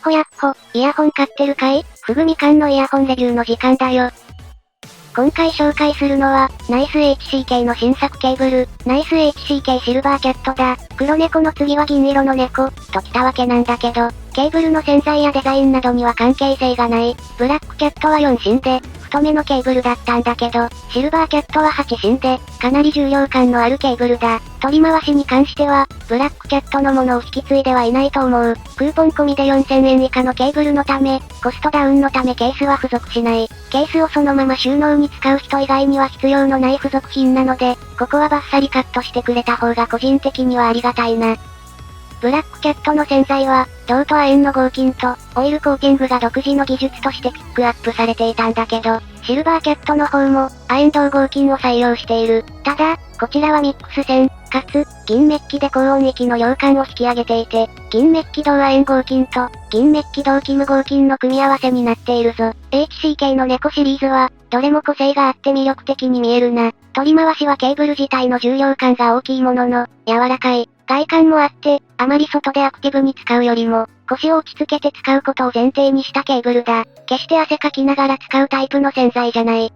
ほやっほ、イヤホン買ってるかい？ふぐみかんのイヤホンレビューの時間だよ。今回紹介するのは、ナイス HCK の新作ケーブル、ナイス HCK シルバーキャットだ。黒猫の次は銀色の猫、ときたわけなんだけど、ケーブルの洗剤やデザインなどには関係性がない。ブラックキャットは4芯で、太めのケーブルだったんだけど、シルバーキャットは8芯で、かなり重量感のあるケーブルだ。取り回しに関しては、ブラックキャットのものを引き継いではいないと思う。クーポン込みで4000円以下のケーブルのため、コストダウンのためケースは付属しない。ケースをそのまま収納に使う人以外には必要のない付属品なので、ここはバッサリカットしてくれた方が個人的にはありがたいな。ブラックキャットの洗剤は、銅と亜鉛の合金と、オイルコーティングが独自の技術としてピックアップされていたんだけど、シルバーキャットの方も、亜鉛銅合金を採用している。ただ、こちらはミックス線、かつ、銀メッキで高音域の量感を引き上げていて、銀メッキ銅亜鉛合金と、銀メッキ銅キム合金の組み合わせになっているぞ。HCK の猫シリーズは、どれも個性があって魅力的に見えるな。取り回しはケーブル自体の重量感が大きいものの、柔らかい。外観もあって、あまり外でアクティブに使うよりも、腰を落ち着けて使うことを前提にしたケーブルだ。決して汗かきながら使うタイプの洗剤じゃない。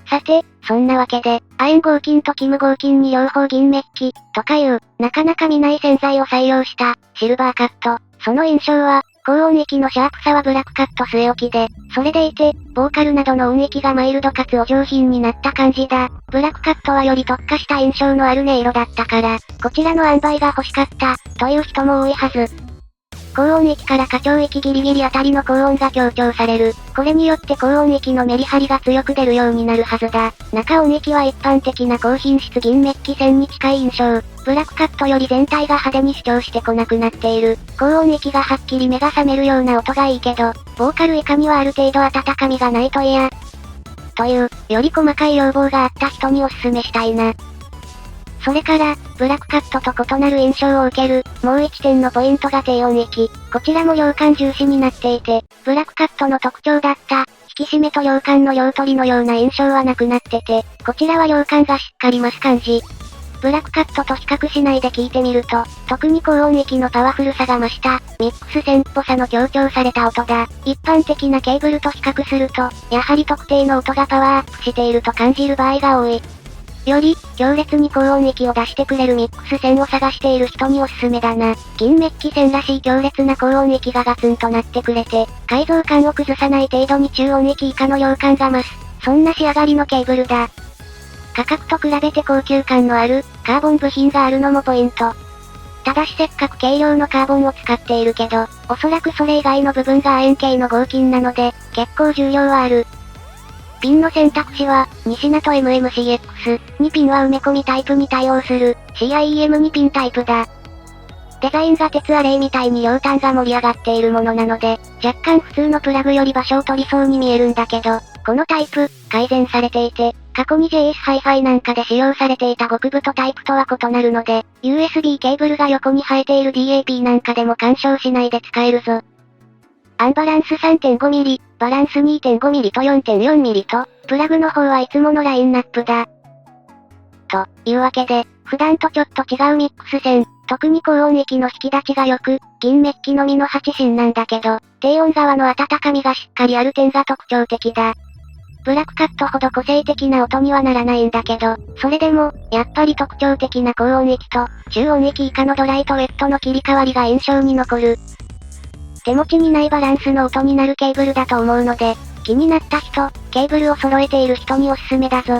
さて、そんなわけで、亜鉛合金とキム合金に両方銀メッキ、とかいう、なかなか見ない洗剤を採用した、シルバーカット。その印象は、高音域のシャープさはブラックカット据え置きで、それでいて、ボーカルなどの音域がマイルドかつお上品になった感じだ。ブラックカットはより特化した印象のある音色だったから、こちらの塩梅が欲しかった、という人も多いはず。高音域から下調域ギリギリあたりの高音が強調される。これによって高音域のメリハリが強く出るようになるはずだ。中音域は一般的な高品質銀メッキ線に近い印象。ブラックカットより全体が派手に主張してこなくなっている。高音域がはっきり目が覚めるような音がいいけど、ボーカル以下にはある程度温かみがないと嫌。という、より細かい要望があった人におすすめしたいな。それから、ブラックカットと異なる印象を受ける、もう一点のポイントが低音域。こちらも量感重視になっていて、ブラックカットの特徴だった、引き締めと量感の両取りのような印象はなくなってて、こちらは量感がしっかり増す感じ。ブラックカットと比較しないで聞いてみると、特に高音域のパワフルさが増した、ミックス線っぽさの強調された音だ。一般的なケーブルと比較すると、やはり特定の音がパワーアップしていると感じる場合が多い。より、強烈に高音域を出してくれるミックス線を探している人におすすめだな。銀メッキ線らしい強烈な高音域がガツンとなってくれて、改造感を崩さない程度に中音域以下の量感が増す。そんな仕上がりのケーブルだ。価格と比べて高級感のある、カーボン部品があるのもポイント。ただしせっかく軽量のカーボンを使っているけど、おそらくそれ以外の部分が亜鉛系の合金なので、結構重量はある。ピンの選択肢は、西名と MMCX、2ピンは埋め込みタイプに対応する、CIEM2 ピンタイプだ。デザインが鉄アレイみたいに両端が盛り上がっているものなので、若干普通のプラグより場所を取りそうに見えるんだけど、このタイプ、改善されていて、過去に JS Hi-Fi なんかで使用されていた極太タイプとは異なるので、USB ケーブルが横に生えている DAP なんかでも干渉しないで使えるぞ。アンバランス 3.5mm、バランス 2.5mm と 4.4mm と、プラグの方はいつものラインナップだ。というわけで、普段とちょっと違うミックス線、特に高音域の引き立ちが良く、銀メッキのみの8芯なんだけど、低音側の温かみがしっかりある点が特徴的だ。ブラックカットほど個性的な音にはならないんだけど、それでも、やっぱり特徴的な高音域と、中音域以下のドライとウェットの切り替わりが印象に残る。手持ちにないバランスの音になるケーブルだと思うので、気になった人、ケーブルを揃えている人におすすめだぞ。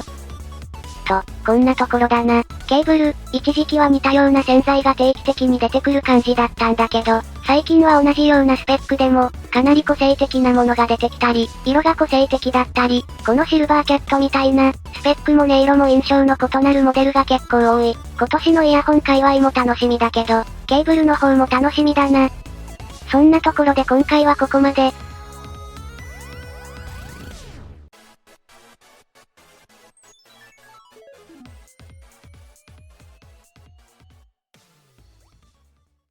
と、こんなところだな。ケーブル、一時期は似たような洗剤が定期的に出てくる感じだったんだけど、最近は同じようなスペックでも、かなり個性的なものが出てきたり、色が個性的だったり、このシルバーキャットみたいな、スペックも音色も印象の異なるモデルが結構多い。今年のイヤホン界隈も楽しみだけど、ケーブルの方も楽しみだな。そんなところで今回はここまで。